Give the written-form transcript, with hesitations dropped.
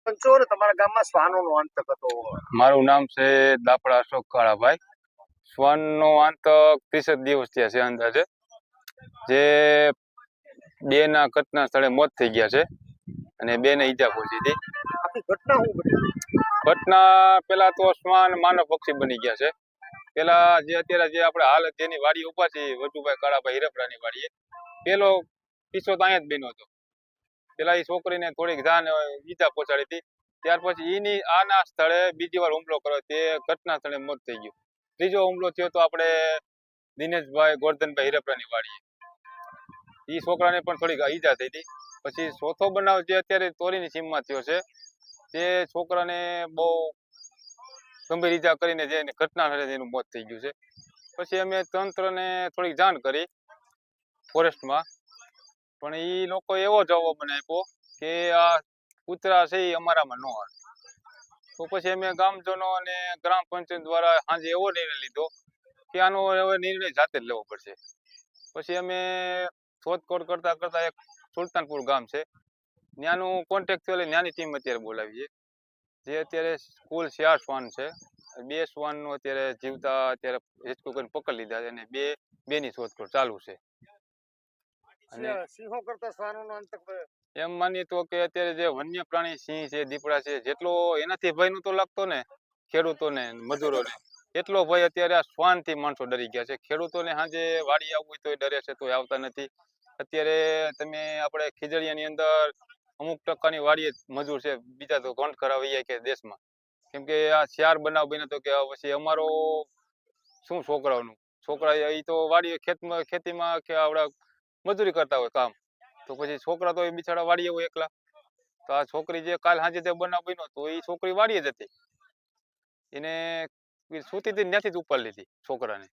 પંચોર તમારા ગામમાં શ્વાનોનો આતંક હતો. મારું નામ છે દાપડા અશોક કાળાભાઈ. શ્વાનનો આતંક 30 દિવસ થયા છે અંદાજે. જે બે ના ઘટના સ્થળે મોત થઈ ગયા છે અને બે ને ઈજા પહોંચી હતી. આખી ઘટના શું બની? ઘટના પેલા તો શ્વાન માનવ પક્ષી બની ગયા છે. પેલા જે અત્યારે જે આપણે હાલ જેની વાડી ઉભા છે વજુભાઈ કાળાભાઈ હિરપરાની વાડીએ, પેલો કિસ્સો તો અહીંયા જ બન્યો હતો. પેલા એ છોકરીને થોડીક જાન ઈજા પહોંચાડી હતી. ત્યાર પછી એની આના સ્થળે બીજી વાર હુમલો કર્યો, તે ઘટના સ્થળે મોત થઈ ગયું. ત્રીજો હુમલો થયો તો આપણે દિનેશભાઈ ગોરધનભાઈ હિરપરાની વાડીએ, એ છોકરાને પણ થોડીક ઈજા થઈ હતી. પછી ચોથો બનાવ જે અત્યારે તોરીની સીમમાં થયો છે, તે છોકરાને બહુ ગંભીર ઈજા કરીને જે ઘટના સ્થળે એનું મોત થઈ ગયું છે. પછી અમે તંત્રને થોડીક જાણ કરી ફોરેસ્ટમાં, પણ એ લોકો એવો જવાબ મને આપ્યો કે આ કૂતરા છે એ અમારામાં ન આવે. તો પછી અમે ગામજનો અને ગ્રામ પંચાયત દ્વારા સાંજે એવો નિર્ણય લીધો કે આનો હવે નિર્ણય જાતે જ લેવો પડશે. પછી અમે શોધખોળ કરતા કરતા એક સુલતાનપુર ગામ છે, ત્યાંનું કોન્ટેક્ટ થયો, ત્યાંની ટીમ અત્યારે બોલાવી છે. જે અત્યારે કુલ 4 શ્વાન છે. 2 શ્વાનનું અત્યારે જીવતા અત્યારે રેસ્ક્યુ કરીને પકડી લીધા છે અને બેની શોધખોળ ચાલુ છે. અને સિંહો કરતા શ્વાનોનો આતંક એમ માનીએ તો કે અત્યારે જે વન્ય પ્રાણી સિંહ છે, દીપડા છે, જેટલો એનાથી ભય નતો લાગતો ને ખેડૂતોને મજૂરોને, એટલો ભય અત્યારે આ શ્વાનથી માણસો ડરી ગયા છે. ખેડૂતોને સાંજે વાડી આવવું હોય તોય ડરે છે, તોય આવતા નથી. અત્યારે તમે આપણે ખીજડીયાની અંદર અમુક ટકાની વાડીએ મજૂર છે, બીજા તો ગોંડ કરાવી જાય કે દેશમાં. કેમ કે આ 4 બનાવ બન્યો તો કે પછી અમારો શું છોકરા એ તો વાડી ખેતીમાં કે આવડા મજૂરી કરતા હોય કામ, તો પછી છોકરા તો એ બિચારા વાડીએ હોય એકલા. તો આ છોકરી જે કાલ સાંજે તે બનાવ બન્યો તો એ છોકરી વાડીએ જ હતી, એને સૂતી હતી ત્યાંથી જ ઉપાડી લીધી છોકરાને.